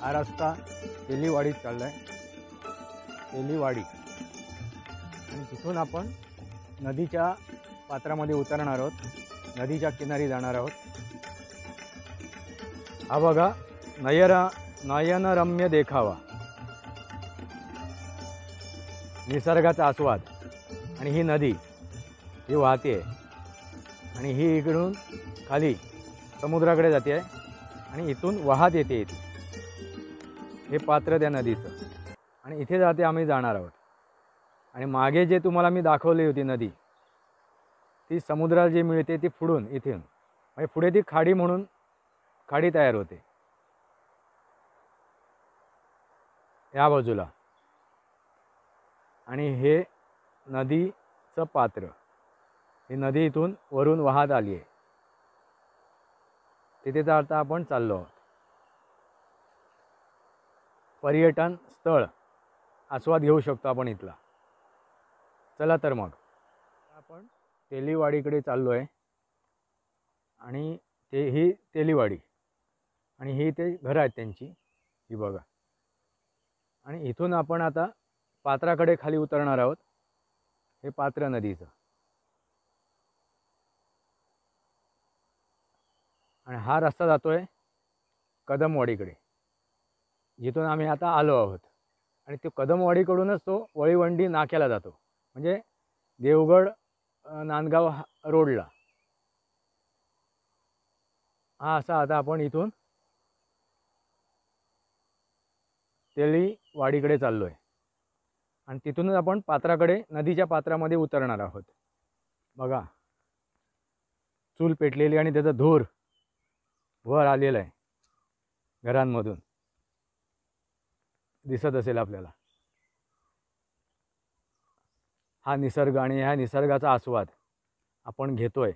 हा रस्ता तेलीवाडीत चालला आहे, तेलीवाडी. आणि तिथून आपण नदीच्या पात्रामध्ये उतरणार आहोत, नदीच्या किनारी जाणार आहोत. हा बघा नयनरम्य देखावा, निसर्गाचा आस्वाद. आणि ही नदी ही वाहते आणि ही इकडून खाली समुद्राकडे जाते आणि इथून वाहत येते. हे पात्र त्या नदीचं आणि इथे जाते आम्ही जाणार आहोत. आणि मागे जे तुम्हाला मी दाखवली होती नदी, ती समुद्राला जी मिळते ती पुढून इथून म्हणजे पुढे ती खाडी म्हणून खाडी तयार होते या बाजूला. आणि हे नदीचं पात्र, ही नदी इथून वरून वाहत आली आहे. तिथे तर आता आपण चाललो आहोत. पर्यटन स्थळ आस्वाद घेऊ शकतो आपण इथला. चला तर मग आपण तेलीवाडीकडे चाललो आहे. आणि ही तेलीवाडी आणि ही ते घरं आहेत त्यांची, ही बघा. आणि इथून आपण आता पात्राकडे खाली उतरणार आहोत. हे पात्र नदीचं. आणि हा रस्ता जातोय कदमवाडीकडे, जिथून आम्ही आता आलो आहोत. आणि तो कदमवाडीकडूनच तो वळीवंडी नाक्याला जातो, म्हणजे देवगड नांदगाव रोडला. हा असा आता आपण इथून तेलीवाडीकडे चाललो आहे. आणि तिथूनच आपण पात्राकडे नदीच्या पात्रामध्ये उतरणार आहोत. बघा चूल पेटलेली आणि त्याचा धूर वर आलेला आहे, घरांमधून दिसत असेल आपल्याला. हा निसर्ग आणि ह्या निसर्गाचा आस्वाद आपण घेतोय.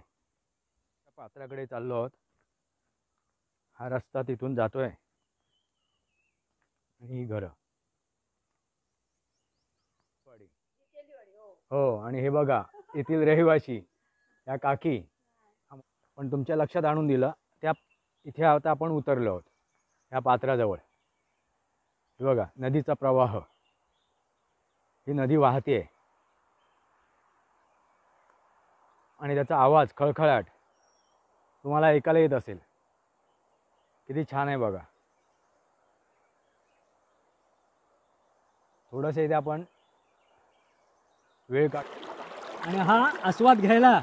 पात्राकडे चाललो आहोत. हा रस्ता तिथून जातोय आणि ही घरं. हो, आणि हे बघा येथील रहिवासी या काकी. पण तुमच्या लक्षात आणून दिलं त्या इथे आता आपण उतरलो आहोत या पात्राजवळ. हे बघा नदीचा प्रवाह, ही नदी वाहते आणि त्याचा आवाज खळखळाट तुम्हाला ऐकायला येत असेल. किती छान आहे बघा. थोडंसं इथे आपण वेळ काढ. आणि हा आस्वाद घ्यायला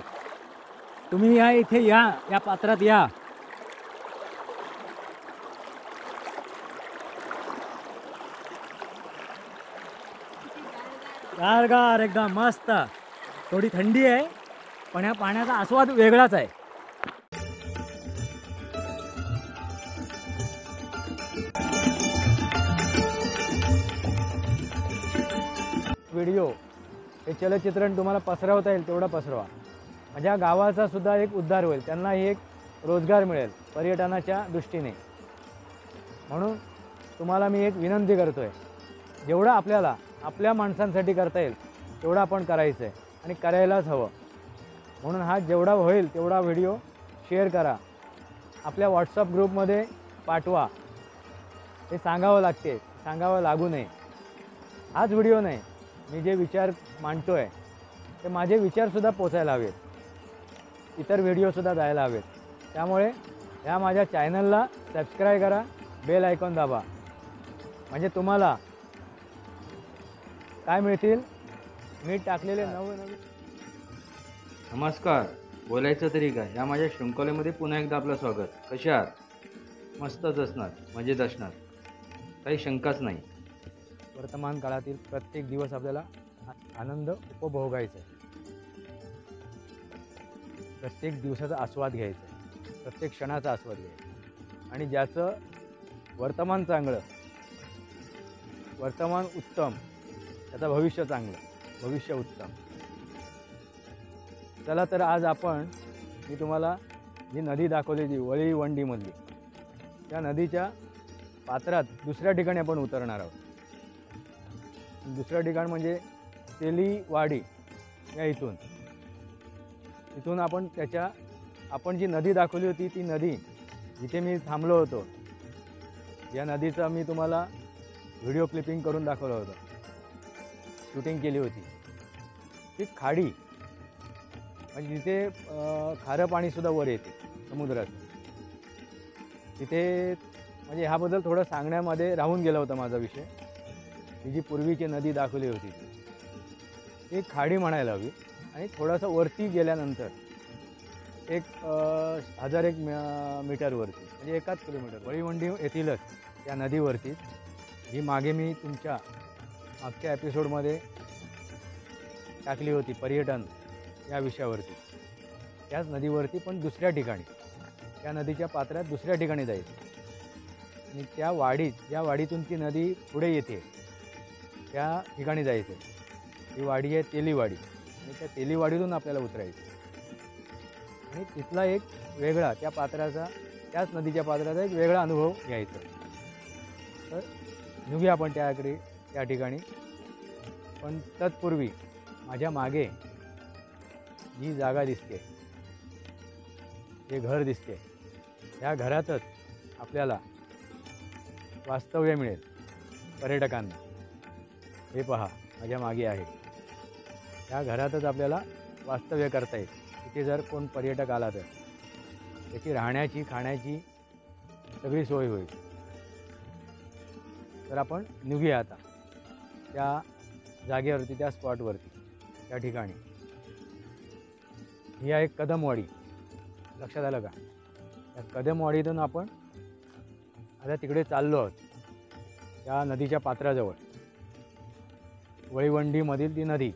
तुम्ही या इथे या पात्रात या. गारगार एकदम मस्त. थोडी थंडी आहे पण या पाण्याचा आस्वाद वेगळाच आहे. व्हिडिओ हे चलचित्रण तुम्हाला पसरवता येईल तेवढं पसरवा. माझ्या गावाचा सुद्धा एक उद्धार होईल, त्यांनाही एक रोजगार मिळेल पर्यटनाच्या दृष्टीने. म्हणून तुम्हाला मी एक विनंती करतोय, जेवढं आपल्याला आपल्या माणसांसाठी करता येईल तेवढं आपण करायचं आहे आणि करायलाच हवं. म्हणून हा जेवढा होईल तेवढा व्हिडिओ शेअर करा, आपल्या व्हॉट्सअप ग्रुपमध्ये पाठवा. हे सांगावं लागते, सांगावं लागू नये. हाच व्हिडिओ नाही, मी जे विचार मांडतो आहे ते माझे विचारसुद्धा पोचायला हवेत, इतर व्हिडिओसुद्धा जायला हवेत. त्यामुळे ह्या माझ्या चॅनलला सबस्क्राईब करा, बेल आयकॉन दाबा. म्हणजे तुम्हाला काय मिळतील, मी टाकलेले नवनवीन. नमस्कार, बोलायचं तरी काय या माझ्या शृंखलेमध्ये पुन्हा एकदा आपलं स्वागत. कसे आहात? मस्तच असणार, मजेत असणार, काही शंकाच नाही. वर्तमान काळातील प्रत्येक दिवस आपल्याला आनंद उपभोगायचा आहे, प्रत्येक दिवसाचा आस्वाद घ्यायचा आहे, प्रत्येक क्षणाचा आस्वाद घ्यायचा. आणि ज्याचं वर्तमान चांगलं, वर्तमान उत्तम, त्याचं भविष्य चांगलं, भविष्य उत्तम. चला तर आज मी तुम्हाला जी नदी दाखवली, जी वळीवंडीमधली, त्या नदीच्या पात्रात दुसऱ्या ठिकाणी आपण उतरणार आहोत. दुसरं ठिकाण म्हणजे तेलीवाडी या इथून आपण जी नदी दाखवली होती ती नदी जिथे मी थांबलो होतो या नदीचं मी तुम्हाला व्हिडिओ क्लिपिंग करून दाखवलं होतं, शूटिंग केली होती. ती खाडी म्हणजे तिथे खारं पाणीसुद्धा वर येते समुद्राचं. तिथे म्हणजे ह्याबद्दल थोडं सांगण्यामध्ये राहून गेला होता माझा विषय. ही जी पूर्वीची नदी दाखवली होती ती खाडी म्हणायला हवी. आणि थोडंसं वरती गेल्यानंतर एक 1001 मीटरवरती म्हणजे 1 किलोमीटर वळीवंडी येथीलच त्या नदीवरती ही मागे मी तुमच्या मागच्या एपिसोडमध्ये टाकली होती पर्यटन या विषयावरती. त्याच नदीवरती पण दुसऱ्या ठिकाणी त्या नदीच्या पात्रात दुसऱ्या ठिकाणी जायचं आणि त्या वाडीत ज्या वाडीतून ती नदी पुढे येते त्या ठिकाणी जायचं. ही वाडी आहे तेलीवाडी आणि त्या तेलीवाडीतून आपल्याला उतरायचं आणि तिथला एक वेगळा त्या पात्राचा त्याच नदीच्या पात्राचा एक वेगळा अनुभव घ्यायचा. तर निघूया आपण त्याकडे त्या ठिकाणी. पण तत्पूर्वी माझ्या मागे जी जागा दिसते, जे घर दिसते, त्या घरातच आपल्याला वास्तव्य मिळेल पर्यटकांना. हे पहा माझ्या मागे आहे, त्या घरातच आपल्याला वास्तव्य करता येईल. तिथे जर कोण पर्यटक आला तर त्याची राहण्याची खाण्याची सगळी सोय होईल. तर आपण निघूया आता त्या जागेवरती, त्या स्पॉटवरती, त्या ठिकाणी. ही आहे कदमवाडी, लक्षात आलं का? त्या कदमवाडीतून आपण आता तिकडे चाललो आहोत, त्या नदीच्या पात्राजवळ. वळीवंडीमधील ती नदी.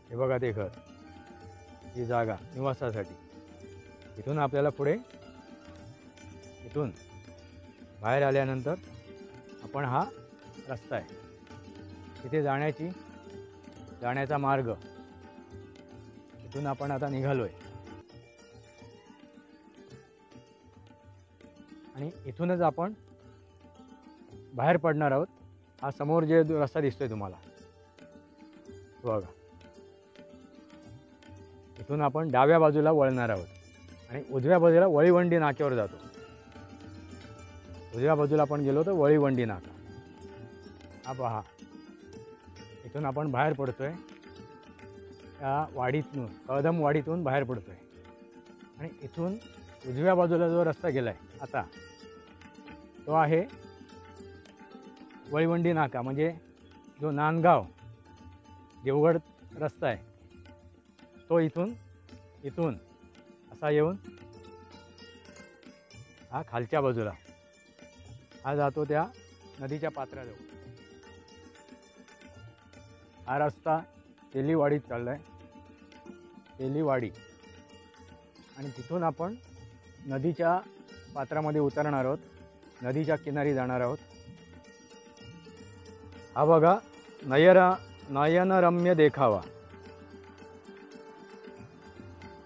हे बघा ते घर, ही जागा निवासासाठी. इथून आपल्याला पुढे, इथून बाहेर आल्यानंतर आपण हा रस्ता आहे, तिथे जाण्याचा मार्ग. इथून आपण आता निघालोय आणि इथूनच आपण बाहेर पडणार आहोत. हा समोर जे रस्ता दिसतोय तुम्हाला बघा, इथून आपण डाव्या बाजूला वळणार आहोत आणि उजव्या बाजूला वळीवंडी नाक्यावर जातो. उजव्या बाजूला आपण गेलो तर वळीवंडी नाका. हा पहा, इथून आपण बाहेर पडतोय, त्या वाडीतून, कदमवाडीतून बाहेर पडतोय. आणि इथून उजव्या बाजूला जो रस्ता गेला आहे आता, तो आहे वळीवंडी नाका. म्हणजे जो नांदगाव देवगड रस्ता आहे तो इथून असा येऊन हा खालच्या बाजूला हा जातो त्या नदीच्या पात्राजवळ. हा रस्ता तेलीवाडीत चालला आहे, तेलीवाडी. आणि तिथून आपण नदीच्या पात्रामध्ये उतरणार आहोत, नदीच्या किनारी जाणार आहोत. हा बघा नयनरम्य देखावा,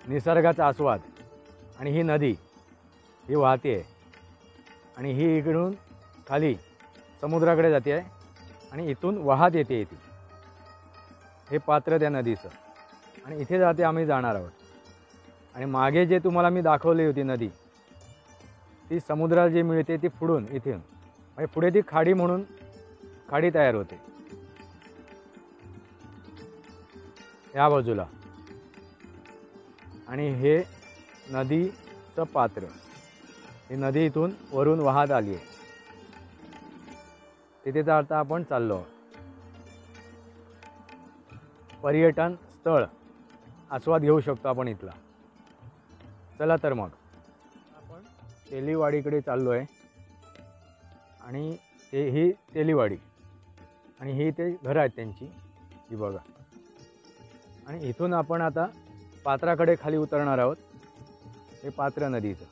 निसर्गाचा आस्वाद. आणि ही नदी ही वाहते आणि ही इकडून खाली समुद्राकडे जाते आहे आणि इथून वाहत येते. हे पात्र त्या नदीचं आणि इथे जाते आम्ही जाणार आहोत. आणि मागे जे तुम्हाला मी दाखवली होती नदी, ती समुद्राला जी मिळते ती पुढून इथून म्हणजे पुढे ती खाडी म्हणून खाडी तयार होते या बाजूला. आणि हे नदीचं पात्र, ही नदी इथून वरून वाहत आली आहे. तिथे आता आपण चाललो आहोत. पर्यटन स्थळ आस्वाद घेऊ शकतो आपण इथला. चला तर मग आपण तेलीवाडीकडे चाललो आहे. आणि ही तेलीवाडी आणि ही ते घरं आहेत त्यांची, ही बघा. आणि इथून आपण आता पात्राकडे खाली उतरणार आहोत. हे पात्र नदीचं.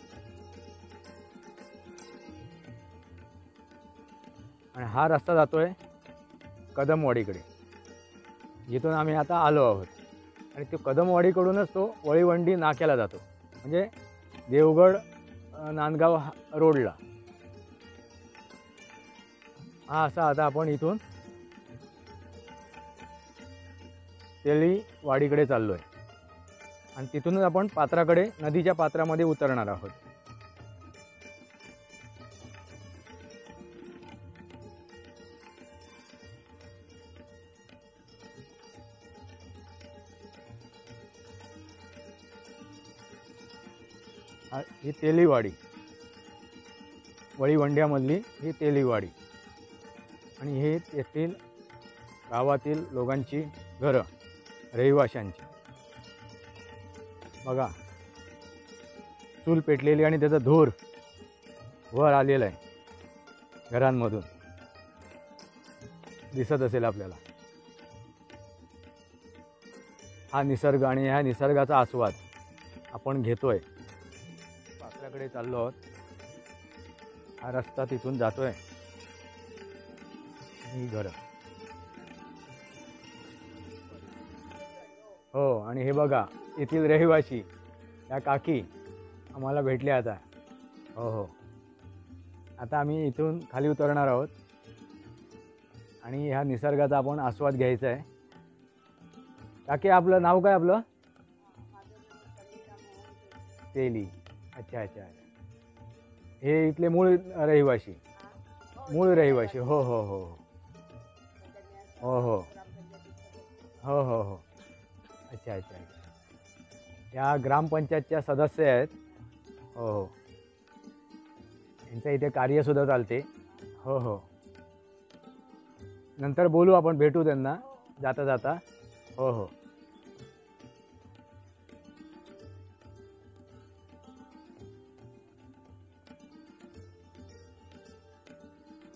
आणि हा रस्ता जातोय कदमवाडीकडे, जिथून आम्ही आता आलो आहोत. आणि तो कदमवाडीकडूनच तो वळीवंडी नाक्याला जातो, म्हणजे देवगड नांदगाव रोडला. हा असा आता आपण इथून तेलीवाडीकडे चाललो आहे. आणि तिथूनच आपण पात्राकडे, नदीच्या पात्रामध्ये उतरणार आहोत. ही तेलीवाडी, वळीवंड्यामधली ही तेलीवाडी आणि हे येथील गावातील लोकांची घरं, रहिवाशांची. बघा चूल पेटलेली आणि त्याचा धूर वर आलेला आहे घरांमधून, दिसत असेल आपल्याला. हा निसर्ग आणि ह्या निसर्गाचा आस्वाद आपण घेतोय. पात्राकडे चाललो आहोत. हा रस्ता तिथून जातोय. ही घरं. हो, आणि हे बघा येथील रहिवासी या काकी आम्हाला भेटल्या आता. हो हो, आता आम्ही इथून खाली उतरणार आहोत आणि ह्या निसर्गाचा आपण आस्वाद घ्यायचा आहे. काकी आपलं नाव काय? आपलं तेली. अच्छा अच्छा. हे इथले मूळ रहिवासी? मूळ रहिवासी. हो हो हो हो हो हो हो हो. अच्छा अच्छा अच्छा. या ग्रामपंचायतच्या सदस्य आहेत. हो हो, यांचं इथे कार्यसुद्धा चालते. हो हो, नंतर बोलू आपण, भेटू त्यांना जाता जाता. हो हो.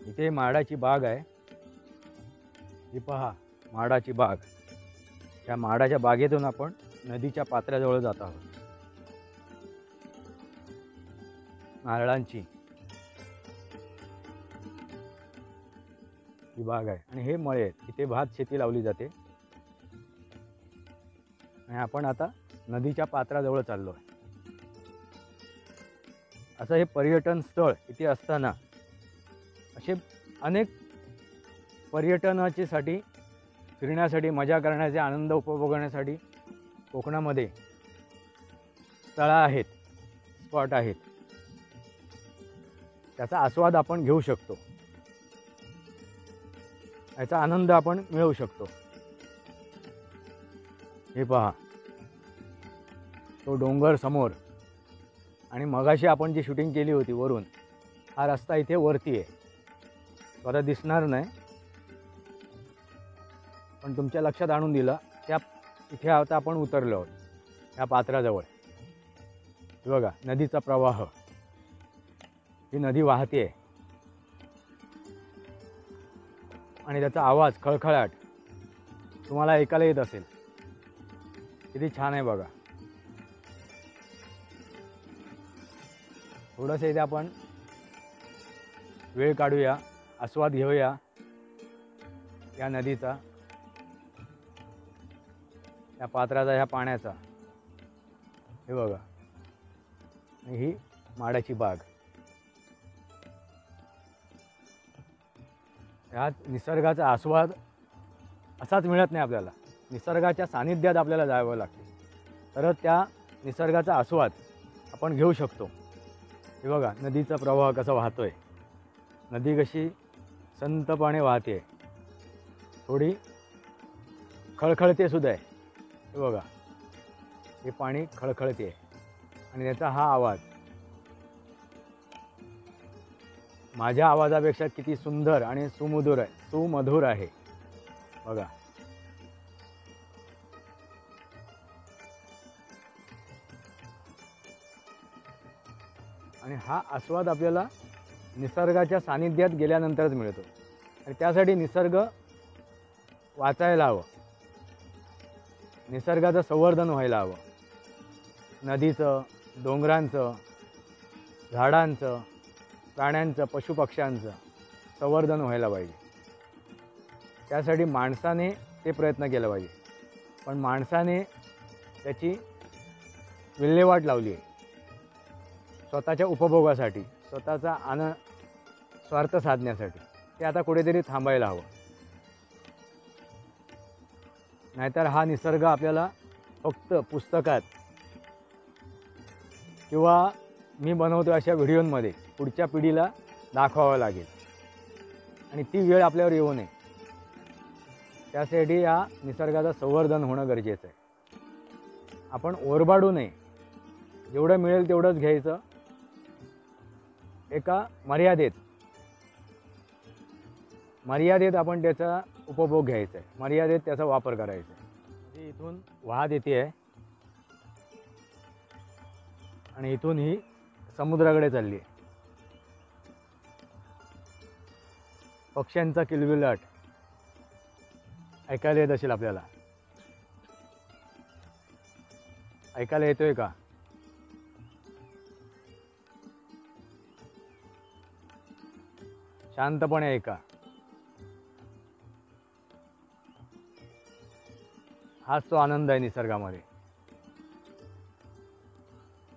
इथे माडाची बाग आहे. ही पहा माडाची बाग. त्या माडाच्या बागेतून आपण नदीच्या पात्राजवळ जात आहोत. नारळांची ही बाग आहे आणि हे मळे आहेत. इथे भात शेती लावली जाते आणि आपण आता नदीच्या पात्राजवळ चाललो आहे. असं हे पर्यटन स्थळ इथे असताना असे अनेक पर्यटनासाठी, फिरण्यासाठी, मजा करण्याचे, आनंद उपभोगण्यासाठी कोकणामध्ये स्थळं आहेत, स्पॉट आहेत. त्याचा आस्वाद आपण घेऊ शकतो, याचा आनंद आपण मिळवू शकतो. हे पहा तो डोंगर समोर आणि मगाशी आपण जी शूटिंग केली होती वरून, हा रस्ता इथे वरती आहे. आता दिसणार नाही पण तुमच्या लक्षात आणून दिला. त्या इथे आता आपण उतरलो आहोत या पात्राजवळ. बघा नदीचा प्रवाह, ही नदी वाहते आणि त्याचा आवाज, खळखळाट तुम्हाला ऐकायला येत असेल. किती छान आहे बघा. थोडंसं इथे आपण वेळ काढूया, आस्वाद घेऊया या नदीचा, या पात्राचा, ह्या पाण्याचा. हे बघा ही माडाची बाग. ह्यात निसर्गाचा आस्वाद असाच मिळत नाही आपल्याला. निसर्गाच्या सानिध्यात आपल्याला जावं लागते, तर त्या निसर्गाचा आस्वाद आपण घेऊ शकतो. हे बघा नदीचा प्रवाह कसा वाहतोय. नदी कशी संतपणे वाहते, थोडी खळखळते सुद्धा आहे. हे बघा हे पाणी खळखळते आणि त्याचा हा आवाज माझ्या आवाजापेक्षा किती सुंदर आणि सुमधुर आहे बघा. आणि हा आस्वाद आपल्याला निसर्गाच्या सानिध्यात गेल्यानंतरच मिळतो. आणि त्यासाठी निसर्ग वाचायला हवं, निसर्गाचं संवर्धन व्हायला हवं. नदीचं, डोंगरांचं, झाडांचं, प्राण्यांचं, पशुपक्ष्यांचं संवर्धन व्हायला पाहिजे. त्यासाठी माणसाने ते प्रयत्न केला पाहिजे. पण माणसाने त्याची विल्हेवाट लावली आहे स्वतःच्या उपभोगासाठी, स्वतःचा स्वार्थ साधण्यासाठी. ते आता कुठेतरी थांबायला हवं. नाहीतर हा निसर्ग आपल्याला फक्त पुस्तकात किंवा मी बनवतो अशा व्हिडिओमध्ये पुढच्या पिढीला दाखवावं लागेल आणि ती वेळ आपल्यावर येऊ नये. त्यासाठी या निसर्गाचं संवर्धन होणं गरजेचं आहे. आपण ओरबाडू नये, जेवढं मिळेल तेवढंच घ्यायचं, एका मर्यादेत आपण त्याचा उपभोग घ्यायचा आहे, मर्यादेत त्याचा वापर करायचा आहे. इथून वाहत येते आहे आणि इथून ही समुद्राकडे चालली आहे. पक्ष्यांचा किलबिलाट ऐकायला येत असेल आपल्याला. ऐकायला येतोय का? शांतपणे ऐका. हाच तो आनंद आहे निसर्गामध्ये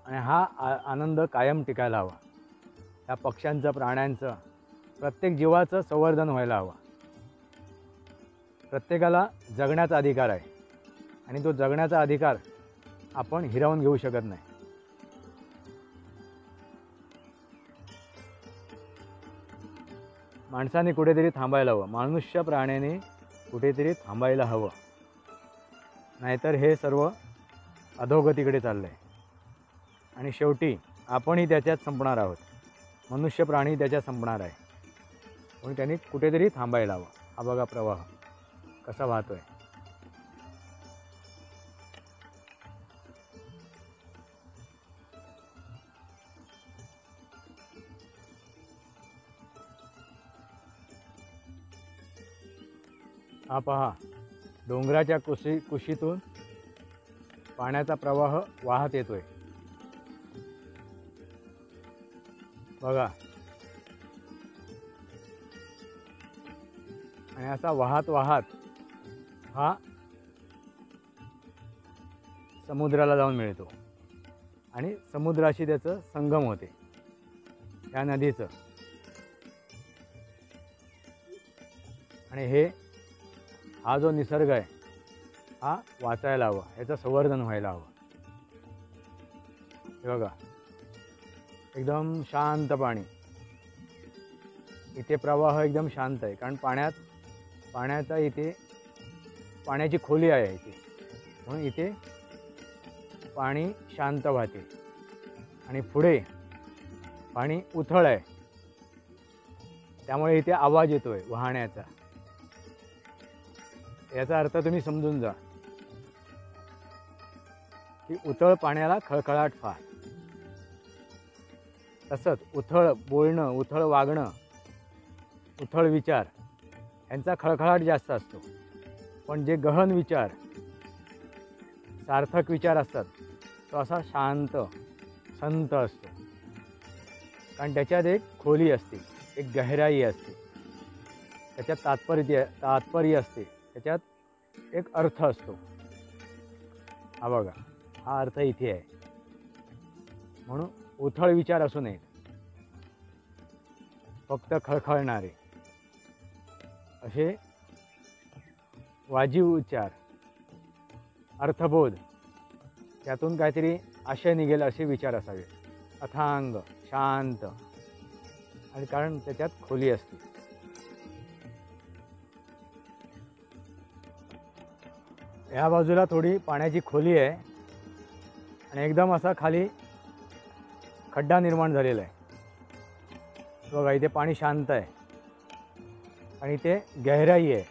आणि हा आनंद कायम टिकायला हवा. या पक्ष्यांचं, प्राण्यांचं, प्रत्येक जीवाचं संवर्धन व्हायला हवं. प्रत्येकाला जगण्याचा अधिकार आहे आणि तो जगण्याचा अधिकार आपण हिरावून घेऊ शकत नाही. माणसाने कुठेतरी थांबायला हवं, मनुष्य प्राण्याने कुठेतरी थांबायला हवं, नाहीतर हे सर्व अधोगतीकडे चाललं आहे आणि शेवटी आपणही त्याच्यात संपणार आहोत. मनुष्य प्राणी त्याच्यात संपणार आहे, म्हणून त्यांनी कुठेतरी थांबायला हवं. हा बघा प्रवाह कसा वाहतोय. हा पहा, डोंगराच्या कुशीतून पाण्याचा प्रवाह वाहत येतोय. बघा, आणि असा वाहत वाहत हा समुद्राला जाऊन मिळतो आणि समुद्राशी त्याचं संगम होते त्या नदीचं. आणि हा जो निसर्ग आहे हा वाचायला हवा, याचं संवर्धन व्हायला हवं. हे बघा, एकदम शांत पाणी. इथे प्रवाह एकदम शांत आहे, कारण पाण्याचा इथे पाण्याची खोली आहे इथे, म्हणून इथे पाणी शांत वाहते. आणि पुढे पाणी उथळ आहे, त्यामुळे इथे आवाज येतोय वाहण्याचा. याचा अर्थ तुम्ही समजून जा की उथळ पाण्याला खळखळाट फार. तसंच उथळ बोलणं, उथळ वागणं, उथळ विचार यांचा खळखळाट जास्त असतो. पण जे गहन विचार, सार्थक विचार असतात, तो असा शांत संत असतो. कारण त्याच्यात एक खोली असते, एक गहराई असते, त्याच्यात तात्पर्य असते, त्याच्यात एक अर्थ असतो. हा बघा, हा अर्थ इथे आहे. म्हणून उथळ विचार असू नये, फक्त खळखळणारे असे वाजीव विचार, अर्थबोध, त्यातून काहीतरी आशय निघेल असे विचार असावे. अथांग, शांत, आणि कारण त्याच्यात खोली असते. या बाजूला थोडी पाण्याची खोली आहे आणि एकदम असा खाली खड्डा निर्माण झालेला आहे. बघा, इथे पाणी शांत आहे आणि इथे गहराई आहे,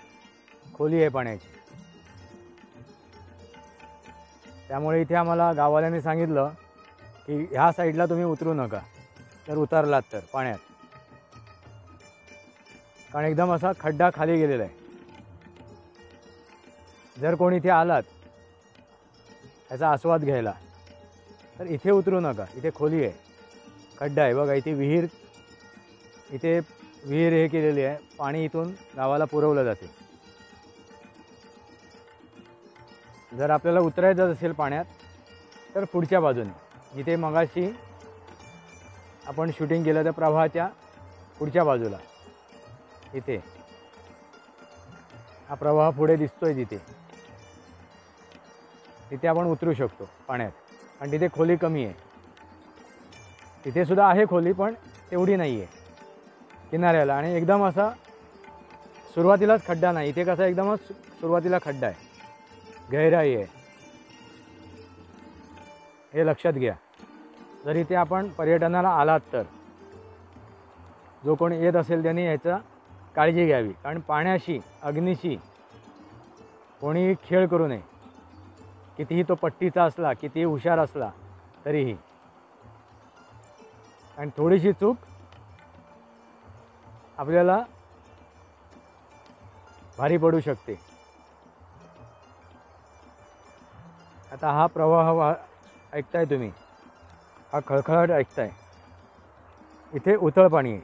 खोली आहे पाण्याची. त्यामुळे इथे आम्हाला गाववाल्यांनी सांगितलं की ह्या साईडला तुम्ही उतरू नका, जर उतरलात तर पाण्यात, कारण एकदम असा खड्डा खाली गेलेला आहे. जर कोणी इथे आलात ह्याचा आस्वाद घ्यायला तर इथे उतरू नका, इथे खोली आहे, खड्डा आहे. बघा, इथे विहीर हे केलेली आहे, पाणी इथून गावाला पुरवलं जाते. जर आपल्याला उतरायचं असेल पाण्यात तर पुढच्या बाजूने, जिथे मगाशी आपण शूटिंग केलं त्या प्रवाहाच्या पुढच्या बाजूला, इथे हा प्रवाह पुढे दिसतोय, तिथे आपण उतरू शकतो पाण्यात. आणि तिथे खोली कमी आहे. तिथे सुद्धा आहे खोली, पण तेवढी नाही आहे किनाऱ्याला. आणि एकदम असा सुरुवातीलाच खड्डा नाही, इथे कसा एकदमच सुरुवातीला खड्डा आहे, गहराई आहे, हे लक्षात घ्या. जर इथे आपण पर्यटनाला आलात तर जो कोणी येत असेल त्यांनी याचा काळजी घ्यावी, कारण पाण्याशी अग्नीशी कोणीही खेळ करू नये. कितीही तो पट्टीचा असला, कितीही हुशार असला तरीही, आणि थोडीशी चूक आपल्याला भारी पडू शकते. आता हा प्रवाह ऐकताय तुम्ही, हा खळखळाट ऐकताय. इथे उथळ पाणी आहे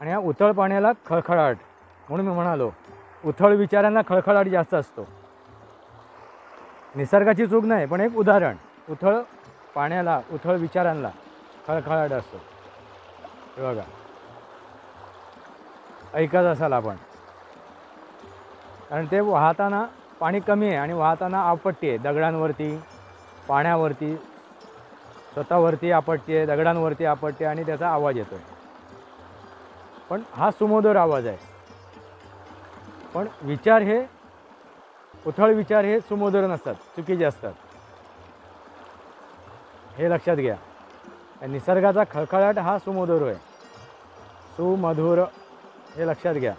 आणि या उथळ पाण्याला खळखळाट, म्हणून मी म्हणालो उथळ विचारांना खळखळाट जास्त असतो. निसर्गाची चूक नाही, पण एक उदाहरण. उथळ पाण्याला, उथळ विचारांना खळखळाट असतो. हे बघा, ऐकत असाल आपण, कारण ते वाहताना पाणी कमी आहे आणि वाहताना आपट्टी आहे. दगडांवरती, पाण्यावरती, स्वतःवरती आपट्टी आहे, दगडांवरती आपट्टी, आणि त्याचा आवाज येतो आहे. पण हा सुमधुर आवाज आहे. पण विचार हे, उथळ विचार हे सुमधुर नसतात, चुकीचे असतात. हे लक्षात घ्या. निसर्गाचा खळखळाट हा सुमधुर आहे, सुमधुर, हे लक्षात घ्या.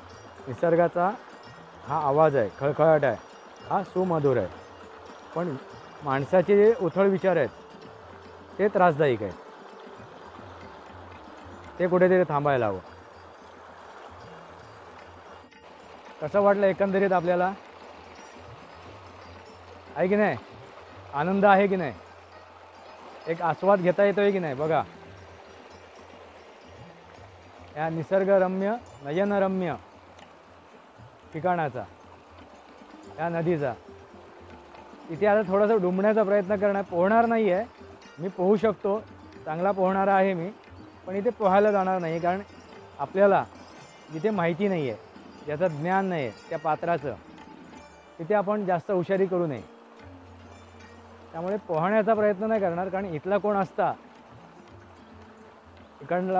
निसर्गाचा हा आवाज आहे, खळखळाट आहे, हा सुमधुर आहे. पण माणसाचे जे उथळ विचार आहेत ते त्रासदायक आहेत. ते कुठेतरी थांबायला हवं. कसं वाटलं एकंदरीत आपल्याला, आहे की नाही? आनंद आहे की नाही? एक आस्वाद घेता येतोय की नाही? बघा, या निसर्गरम्य, नयनरम्य ठिकाणाचा, या नदीचा. इथे आता थोडासा डुंबण्याचा प्रयत्न करणार, पोहणार नाही आहे मी. पोहू शकतो, चांगला पोहणारा आहे मी, पण इथे पोहायला जाणार नाही. कारण आपल्याला जिथे माहिती नाही आहे, ज्याचं ज्ञान नाही आहे त्या पात्राचं, तिथे आपण जास्त हुशारी करू नये. त्यामुळे पोहण्याचा प्रयत्न नाही करणार. कारण इथला कोण असता,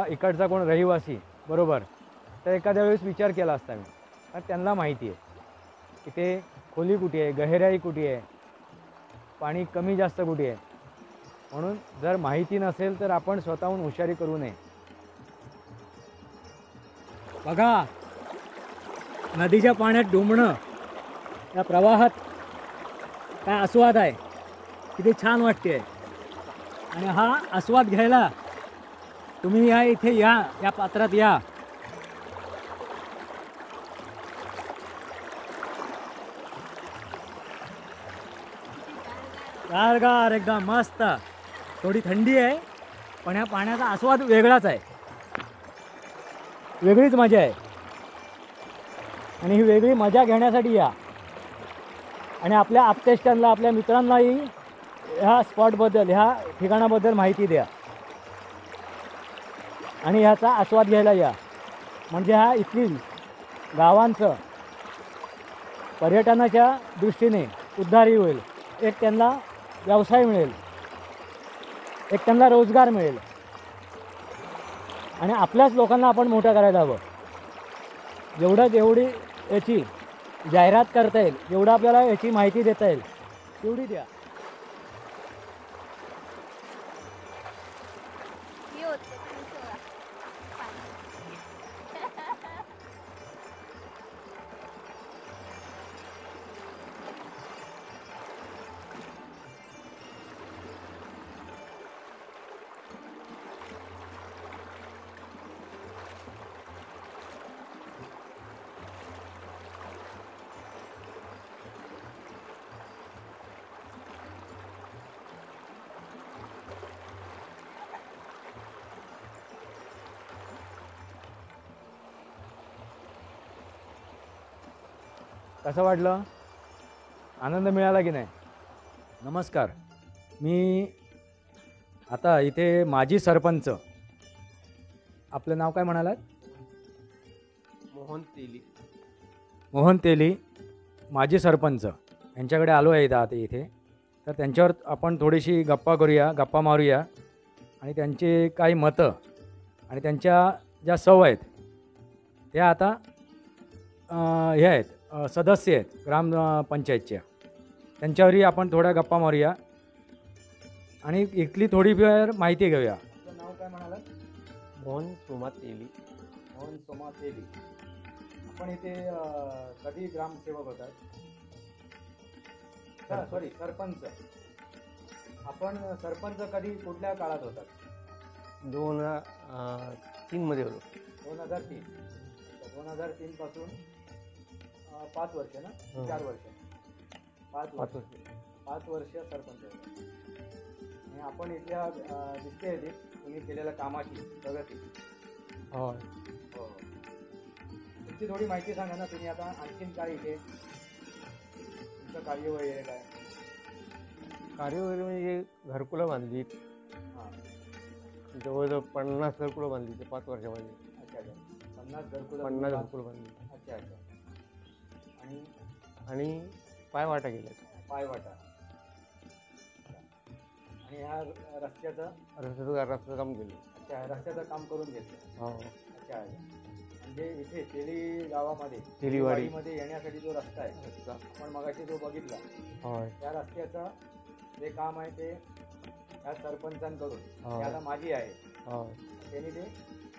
इकडचा कोण रहिवासी, बरोबर, तर एखाद्या वेळेस विचार केला असता मी. कारण त्यांना माहिती आहे इथे खोली कुठे आहे, गहिराई कुठे आहे, पाणी कमी जास्त कुठे आहे. म्हणून जर माहिती नसेल तर आपण स्वतःहून हुशारी करू नये. बघा, नदीच्या पाण्यात डुंबणं, या प्रवाहात काय आस्वाद आहे, किती छान वाटते. आणि हा आस्वाद घ्यायला तुम्ही या, इथे या, या पात्रात या. गारगार, एकदम मस्त. थोडी थंडी आहे, पण ह्या पाण्याचा आस्वाद वेगळाच आहे, वेगळीच मजा आहे. आणि ही वेगळी मजा घेण्यासाठी या, आणि आपल्या आप्तेष्टांना, आपल्या मित्रांनाही ह्या स्पॉटबद्दल, ह्या ठिकाणाबद्दल माहिती द्या, आणि ह्याचा आस्वाद घ्यायला या. म्हणजे ह्या इथली गावांचं पर्यटनाच्या दृष्टीने उद्धारही होईल. एक त्यांना व्यवसाय मिळेल, एक त्यांना रोजगार मिळेल, आणि आपल्याच लोकांना आपण मोठं करायला हवं. जेवढी याची जाहिरात करता येईल, जेवढं आपल्याला याची माहिती देता येईल तेवढी द्या. कसं वाटलं? आनंद मिळाला की नाही? नमस्कार. मी आता इथे माजी सरपंच, आपलं नाव काय म्हणालात? मोहन तेली, माजी सरपंच, यांच्याकडे आलो आहे इथे. तर त्यांच्यावर आपण थोडीशी गप्पा करूया, गप्पा मारूया, आणि त्यांची काही मतं आणि त्यांच्या ज्या सवय आहेत त्या आता हे आहेत, सदस्य आहेत ग्रामपंचायतच्या, त्यांच्यावरही आपण थोड्या गप्पा मारूया. आणि इथली थोडीफार माहिती घेऊया. आपलं नाव काय म्हणाला? मोहन सोमा तेली. मोहन सोमा तेली. आपण इथे कधी ग्रामसेवक होतात? सॉरी, सरपंच. आपण सरपंच कधी कुठल्या काळात होतात? 2003 मध्ये होतो. 2003. 2003 पासून 5 वर्ष ना? 4 वर्ष? 5 वर्ष. 5 वर्ष सरपंच होतात. आणि आपण इथल्या दिसते तुम्ही केलेल्या कामाची प्रगती. हो. हो. तुमची थोडी माहिती सांगा ना. तुम्ही आता आणखीन काय इथे तुमचं कार्य वगैरे काय? कार्य वगैरे म्हणजे घरकुलं बांधली. हां. जवळजवळ 50 घरकुलं बांधली ते 5 वर्षामध्ये. अच्छा. 50 घरकुलं. 50 घरकुलं बांधली. अच्छा. आणि पायवाटा केल्या. पायवाटा. आणि ह्या रस्त्याचं काम केलं. अच्छा, रस्त्याचं काम करून घेतलं. हो. अच्छा. म्हणजे इथे तेली गावामध्ये तेलीवाडीमध्ये येण्यासाठी जो रस्ता आहे आपण मगाशी जो बघितला, त्या रस्त्याचं जे काम आहे ते ह्या सरपंचांकडून त्याला माझी आहे. त्यांनी ते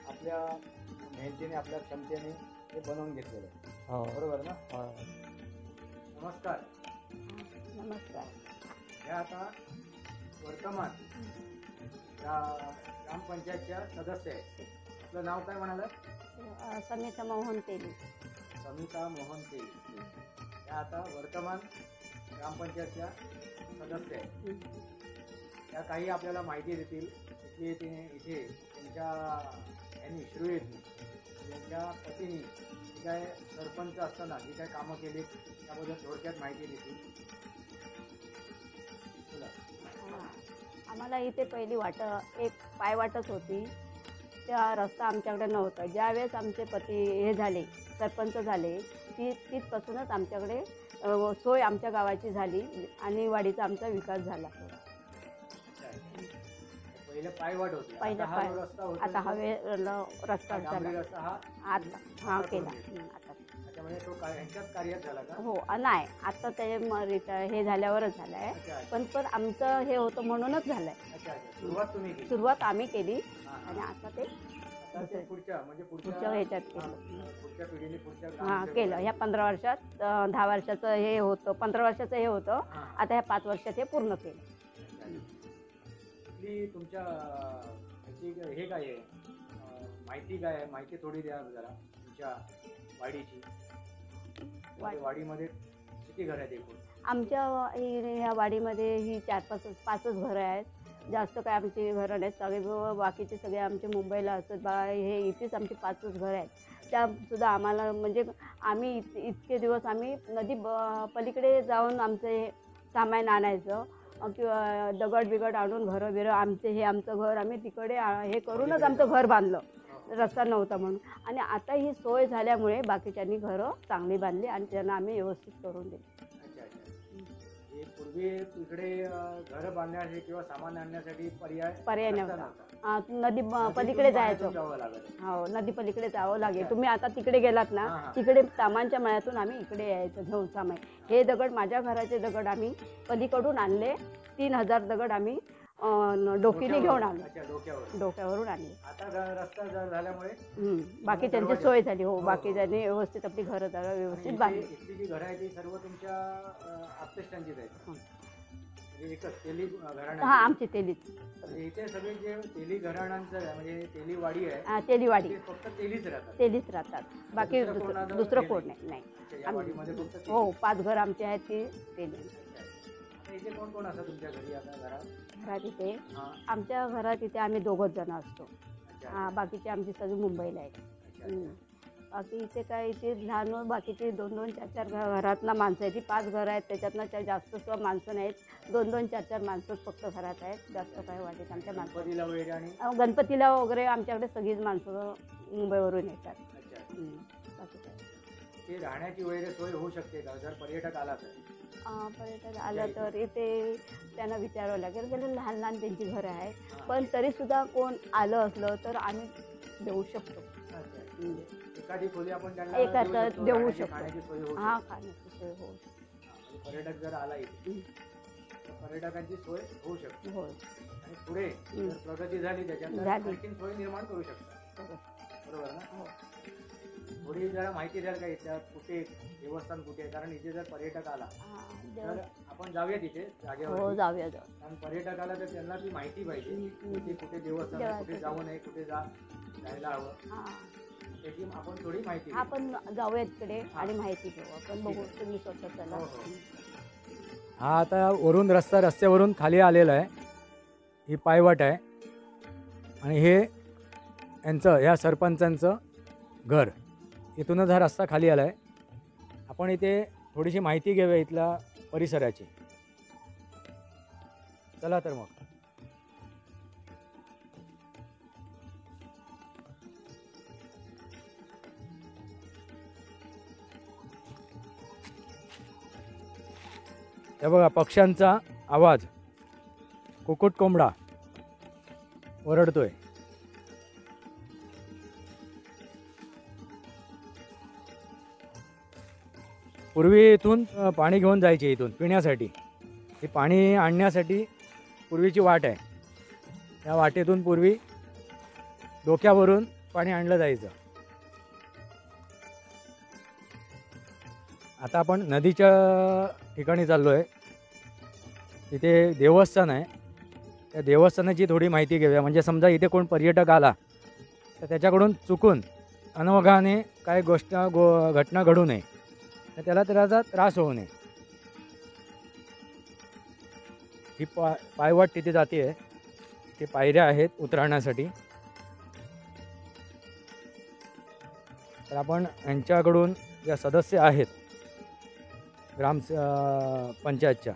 आपल्या मेहनतीने आपल्या क्षमतेने ते बनवून घेतलेलं आहे. बरोबर ना? नमस्कार. नमस्कार. ह्या आता वर्तमान या ग्रामपंचायतच्या सदस्य आहेत. आपलं नाव काय म्हणाला? समिता मोहन तेली. समिता मोहन तेली. या आता वर्तमान ग्रामपंचायतच्या सदस्य आहेत. त्या काही आपल्याला माहिती देतील. इथे त्यांच्या यांनी श्रुयेतनी त्यांच्या पतीने जी काय सरपंच असताना जी काय कामं केली त्याबद्दल थोडक्यात माहिती देतील. आम्हाला इथे पहिली एक पायवाटच होती. त्या रस्ता आमच्याकडे नव्हता. ज्यावेळेस आमचे पती हे झाले, सरपंच झाले, तिथपासूनच आमच्याकडे सोय आमच्या गावाची झाली आणि वाडीचा आमचा विकास झाला. पहिलं पायवाट होती. पहिला आता हवे रस्ता झाला. आता केला. त्याच्यामुळे तो ह्यांच्याच कार्यात झाला का? हो. नाही, आता ते हे झाल्यावरच झालं आहे. पण आमचं हे होतं म्हणूनच झालं आहे. सुरुवात आम्ही केली आणि आता ते पुढच्या ह्याच्यात केलं. पुढच्या पिढीने हां केलं. ह्या 15 वर्षात 10 वर्षाचं हे होतं, 15 वर्षाचं हे होतं. आता ह्या 5 वर्षात हे पूर्ण केलं. तुमच्या हे काय आहे, माहिती काय आहे? माहिती थोडी द्या जरा तुमच्या वाडीची. वाडीमध्ये किती घरं आहेत एकूण? आमच्या ह्या वाडीमध्ये ही 4-5च घरं आहेत. जास्त काय आमची घरं नाहीत. सगळे बाकीचे सगळे आमचे मुंबईला असतात. हे इथेच आमची 5च घरं आहेत. त्यासुद्धा आम्हाला म्हणजे आम्ही इतके दिवस आम्ही नदी पलीकडे जाऊन आमचं हे सामान आणायचं किंवा दगड बिगड आणून घरं आमचं घर आम्ही तिकडे हे करूनच आमचं घर बांधलं. रस्ता नव्हता म्हणून. आणि आता ही सोय झाल्यामुळे बाकीच्यांनी घरं चांगली बांधली आणि त्यांना आम्ही व्यवस्थित करून दिली. पूर्वी इकडे घर बांधण्यासाठी किंवा सामान आणण्यासाठी पर्याय नव्हता. नदी पलीकडे जायचं. हो, नदी पलीकडे जावं लागेल. तुम्ही आता तिकडे गेलात ना, तिकडे सामानच्या मळ्यातून आम्ही इकडे यायचं घेऊन सामान. हे दगड माझ्या घराचे दगड आम्ही पलीकडून आणले. 3000 दगड आम्ही डोकीने घेऊन आलो. डोक्यावरून आणले. आता रस्ता झाल्यामुळे बाकी त्यांची सोय झाली. हो, बाकीच्यांनी व्यवस्थित आपली घरं व्यवस्थित बांधली. जी घरं आहेत ती सर्व तुमच्या आप्तेष्टांचीच आहेत? एकच तेली घराणा? हां, आमची तेलीच. इथे सगळे जे तेली घराण्यांचं म्हणजे तेलीवाडी आहे, तेलीवाडी फक्त तेलीच राहतात. बाकी दुसरं कोण नाही. हो, 5 घर आमचे आहेत ती तेली. इथे कोण कोण असतं तुमच्या घरी आता घरात? इथे आमच्या घरात इथे आम्ही 2घच जण असतो. बाकीचे आमची सगळी मुंबईला आहेत. बाकी इथे काय इथे लहान बाकीचे 2-2, 4-4 घरातनं माणसं आहेत. ती 5 घरं आहेत. त्याच्यातनं जास्त सुद्धा माणसं नाहीत. 2-2, 4-4 माणसंच फक्त घरात आहेत. जास्त काय वाटत आमच्या माणसं. गणपतीला वगैरे आमच्याकडे सगळीच माणसं मुंबईवरून येतात. बाकी काय ते राहण्याची वगैरे सोय होऊ शकते का जर पर्यटक आला तर? पर्यटक आला तर इथे त्यांना विचारावं लागेल. लहान लहान त्यांची घरं आहेत. पण तरीसुद्धा कोण आलं असलं तर आम्ही देऊ शकतो. एखादी खोली आपण देऊ शकतो. हां, खाण्याची सोय होऊ शकते. पर्यटक जर आला इथे पर्यटकांची सोय होऊ शकते होय. आणि पुढे हं. जर प्रगती झाली त्याच्यात तर झाली. आणखीन सोय निर्माण करू शकता. बरोबर. बरोबर ना? हो. थोडी जरा माहिती द्याल का इथल्या कुठे देवस्थान कुठे आहे, कारण इथे जर पर्यटक आला हां, तर आपण जाऊया तिथे हो जागेवर, जाऊया. कारण पर्यटक आला तर त्यांना ती माहिती पाहिजे हं. इथे कुठे देवस्थान आहे, कुठे देवाचं. जाऊ नये, कुठे जायला हवं, हां, त्याची आपण थोडी माहिती देऊ. आपण जाऊया तिकडे हां. आणि माहिती घेऊ. आपण बघू, ठीक आहे. तुम्ही स्वतः चला. हो, हो. हा आता वरून रस्त्यावरून खाली आलेला आहे. ही पायवाट आहे आणि हे यांचं ह्या सरपंचांचं घर, इथूनच हा रस्ता खाली आला आहे. आपण इथे थोडीशी माहिती घेऊया इथल्या परिसराची. चला तर मग. हे बघा पक्ष्यांचा आवाज, कुकुट कोंबडा ओरडतोय. पूर्वी इथून पाणी घेऊन जायचे इथून पिण्यासाठी. हे पाणी आणण्यासाठी पूर्वीची वाट आहे. या वाटेतून पूर्वी डोक्यावरून पाणी आणलं जायचं. आता आपण नदीच्या ठिकाणी चाललो आहे. तिथे देवस्थान आहे. त्या देवस्थानाची थोडी माहिती घेऊया, म्हणजे समजा इथे कोण पर्यटक आला तर त्याच्याकडून चुकून अनवगाने काय घटना घडू नये, तर त्याला त्याचा त्रास होऊ नये. ही पायवाट तिथे जाते आहे. ते पायऱ्या आहेत उतरण्यासाठी. तर आपण यांच्याकडून ज्या सदस्य आहेत पंचायतच्या,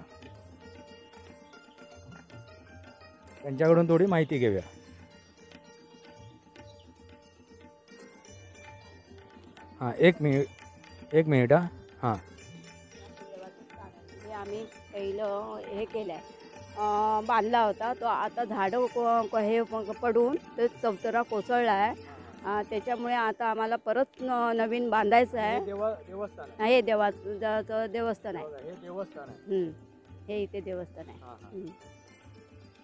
त्यांच्याकडून थोडी माहिती घेऊया. हां, एक मिनिट हां. हां, हे आम्ही पहिलं हे केलं आहे, बांधला होता तो. आता झाडं हे पडून तो चौतरा कोसळला आहे. त्याच्यामुळे आता आम्हाला परत नवीन बांधायचं आहे. देवस्थान आहे. हे देवाचं देवस्थान आहे. हे देवस्थान आहे. हे इथे देवस्थान आहे. हां, हां.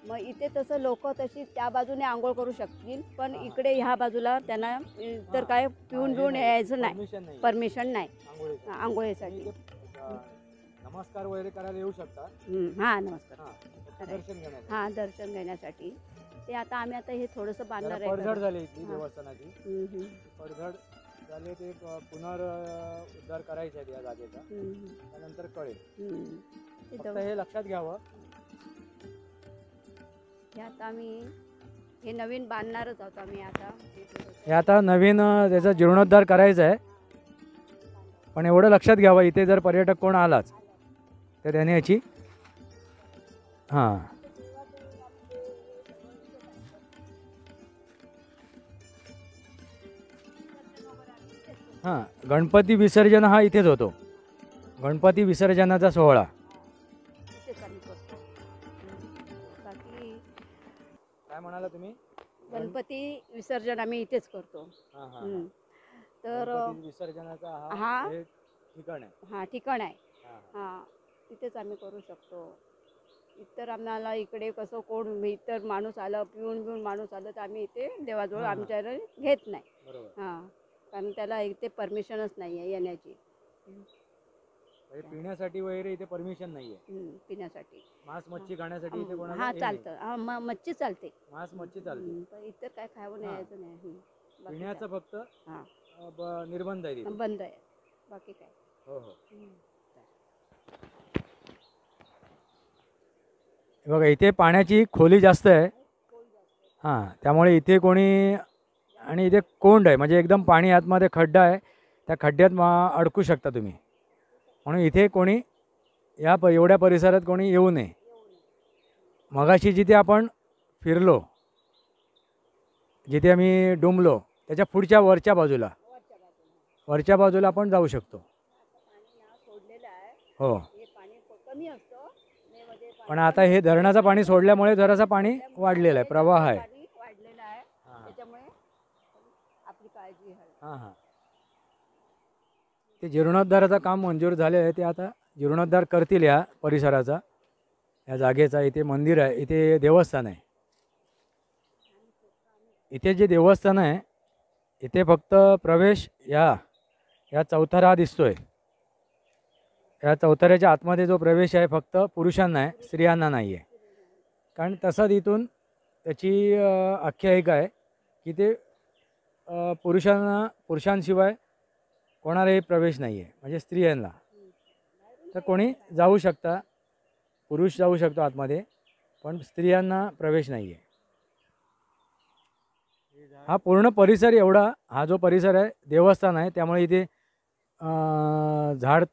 मग इथे तसं लोक तशी त्या बाजूने आंघोळ करू शकतील, पण हां. इकडे ह्या बाजूला त्यांना तर काय पिऊन यायचं नाही, परमिशन नाही परमिशन नाही आंघोळीचं. आंघोळीसाठी. इथे, नमस्कार वगैरे करायला येऊ शकता. हां, नमस्कर. हां, फक्त दर्शन घेण्यासाठी. हां, दर्शन घेण्यासाठी. ते आता आम्ही आता हे थोडंसं बांधणार जरा पडझड आहे. झाली इथली हां. देवस्थानाची. पडझड झाले ते उद्धार करायचे आहेत या जागेचा. त्यानंतर कळेल. फक्त हे लक्षात घ्यावं. हे आता आम्ही हे नवीन बांधणारच आहोत आम्ही आता. हे आता नवीन त्याचा जीर्णोद्धार करायचा आहे. पण एवढं लक्षात घ्यावं, इथे जर पर्यटक कोण आलाच तर त्याने याची हां हां गणपती विसर्जन हा इथेच होतो. गणपती विसर्जनाचा सोहळा. इथेच आम्ही करतो. बाकी काय म्हणाला तुम्ही? गणपती विसर्जन आम्ही इथेच करतो. हां हां. हम्म. तर गणपती विसर्जनाचा हा हा एक ठिकाण आहे. हां, ठिकाण आहे. हां, हां, तिथेच आम्ही करू शकतो. इतर आम्हाला इकडे कसं कोण इतर माणूस आलं, पिऊन माणूस आलं तर आम्ही इथे देवाजवळ हां. आमच्याकडे घेत नाही. बरोबर. हां, कारण त्याला इथे परमिशनच नाही आहे येण्याची. म्हणजे पिण्यासाठी वगैरे इथे परमिशन नाही आहे. पिण्यासाठी. मांस मच्छी खाण्यासाठी इथे कोणाला हां, हे नाही. चालतं. हां, मच्छी चालते. मांस मच्छी चालते. पण इतर काय खावं हां. यायचं नाही. बाकी पिण्याचं काय? फक्त हां, निर्बंध आहे तिथे. बंद आहे. बाकी काय? हो हो. हम्म. हे बघा इथे पाण्याची खोली जास्त आहे. हां, त्यामुळे इथे कोणी, आणि इथे कोंड आहे, म्हणजे एकदम पाणी आतमध्ये खड्डा आहे. त्या खड्ड्यात अडकू शकता तुम्ही. म्हणून इथे कोणी एवढ्या परिसरात कोणी येऊ नये. मगाशी जिथे आपण फिरलो, जिथे आम्ही डुंबलो, त्याच्या पुढच्या वरच्या बाजूला आपण जाऊ शकतो. सोडलेलं आहे. हो, हे पाणी कमी असतं मेमध्ये. पण आता हे धरणाचं पाणी सोडल्यामुळे जरासं पाणी वाढलेलं आहे, प्रवाह आहे. पाणी वाढलेलं आहे. हां त्याच्यामुळे आपली काळजी घ्यावी. हां हां. ते जीर्णोद्धाराचं काम मंजूर झाले आहे. ते आता जीर्णोद्धार करतील या परिसराचा. या जागेचा इथे मंदिर आहे, इथे देवस्थान आहे. इथे जे देवस्थान आहे इथे फक्त प्रवेश या चौथरा दिसतोय. या चौथऱ्याच्या आतमध्ये जो प्रवेश आहे फक्त पुरुषांना आहे, स्त्रियांना नाही आहे. कारण तसंच इथून त्याची आख्यायिका आहे की ते पुरुषांशिवाय कोणालाही प्रवेश नाही आहे, म्हणजे स्त्रियांना. तर कोणी जाऊ शकता, पुरुष जाऊ शकतो आतमध्ये, पण स्त्रियांना प्रवेश नाही आहे. हा पूर्ण परिसर एवढा, हा जो परिसर आहे देवस्थान आहे, त्यामुळे इथे झाड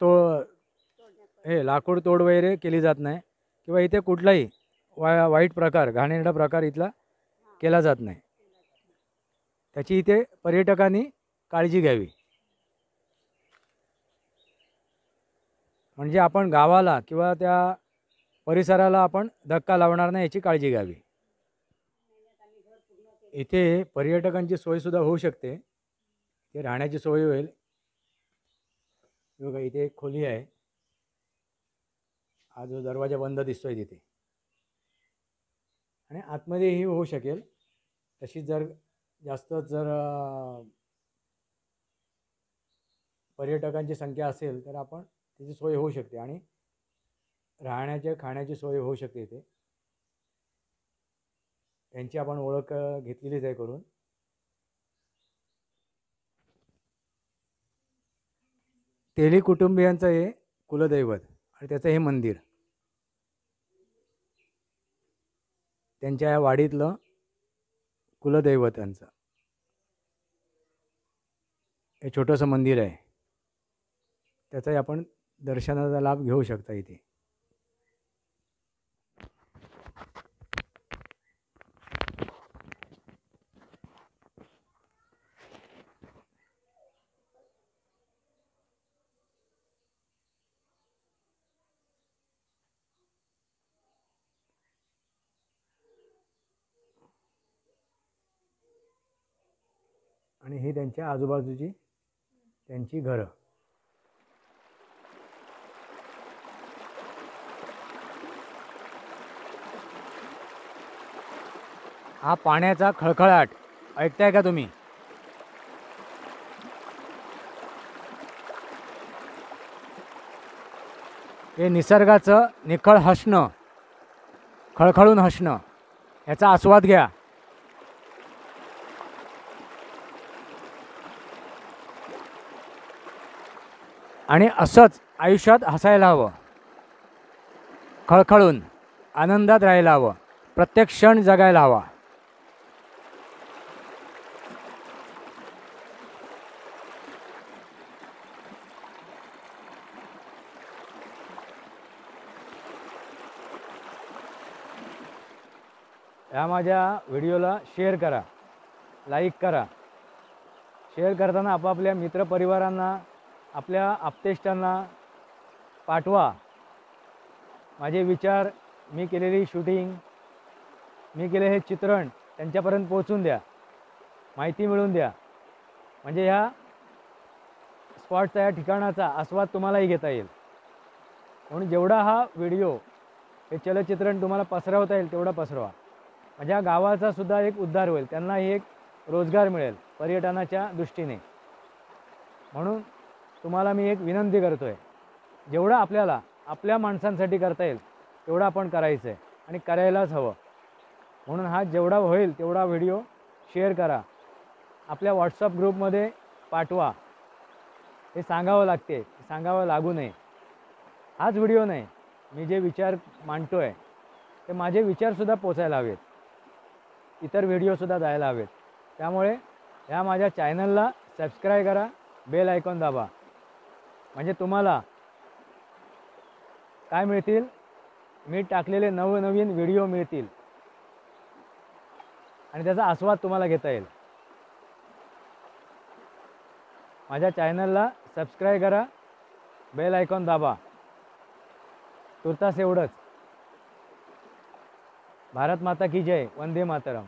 लाकूड तोड वगैरे केली जात नाही किंवा इथे कुठलाही वाईट प्रकार, घाणेरडा प्रकार इथला केला जात नाही. त्याची इथे पर्यटकांनी काळजी घ्यावी. म्हणजे आपण गावाला किंवा त्या परिसराला आपण धक्का लावणार नाही याची काळजी घ्यावी. इथे पर्यटकांची सोयसुद्धा होऊ शकते. इथे राहण्याची सोय होईल. बघा इथे एक खोली आहे. हा जो दरवाजा बंद दिसतोय तिथे, आणि आतमध्येही होऊ शकेल. तशीच जर पर्यटकांची संख्या असेल तर आपण त्याची सोय होऊ शकते आणि राहण्याच्या खाण्याची सोय होऊ शकते इथे. यांची आपण ओळख घेतलेलीच आहे करून. तेली कुटुंबियांचं हे कुलदैवत आणि त्याचं हे मंदिर, त्यांच्या या वाडीतलं कुलदैवतांचं हे छोटंसं मंदिर आहे. त्याचाही आपण दर्शनाचा लाभ घेऊ शकता इथे. आणि ही त्यांच्या आजूबाजूची त्यांची घरं. हा पाण्याचा खळखळाट ऐकताय का तुम्ही? हे निसर्गाचं निखळ हसणं, खळखळून हसणं, याचा आस्वाद घ्या. आणि असंच आयुष्यात हसायला हवं, खळखळून आनंदात राहायला हवं, प्रत्येक क्षण जगायला हवा. या माझ्या व्हिडिओला शेअर करा, लाईक करा. शेअर करताना आपापल्या मित्रपरिवारांना, आपल्या आप्तेष्टांना पाठवा. माझे विचार, मी केलेली शूटिंग, मी केले हे चित्रण त्यांच्यापर्यंत पोहोचून द्या, माहिती मिळवून द्या. म्हणजे ह्या स्पॉटचा, या ठिकाणाचा आस्वाद तुम्हालाही घेता येईल. म्हणून जेवढा हा व्हिडिओ, हे चलचित्रण तुम्हाला पसरवता येईल तेवढा पसरवा. म्हणजे या गावाचा सुद्धा एक उद्धार होईल, त्यांनाही एक रोजगार मिळेल पर्यटनाच्या दृष्टीने. म्हणून तुम्हाला मी एक विनंती करतो आहे, जेवढं आपल्याला आपल्या माणसांसाठी करता येईल तेवढं आपण करायचं आहे आणि करायलाच हवं. म्हणून हा जेवढा होईल तेवढा व्हिडिओ शेअर करा, आपल्या व्हॉट्सअप ग्रुपमध्ये पाठवा. हे सांगावं लागते, सांगावं लागू नये. हाच व्हिडिओ नाही, मी जे विचार मांडतो आहे ते माझे विचारसुद्धा पोचायला हवेत, इतर व्हिडिओसुद्धा जायला हवेत. त्यामुळे ह्या माझ्या चॅनलला सबस्क्राईब करा, बेल आयकॉन दाबा. म्हणजे तुम्हाला काय मिळतील, मी टाकलेले नवनवीन व्हिडिओ मिळतील आणि त्याचा आस्वाद तुम्हाला घेता येईल. माझ्या चॅनलला सबस्क्राईब करा, बेल आयकॉन दाबा. तुर्तास एवढंच. भारत माता की जय. वंदे मातरम.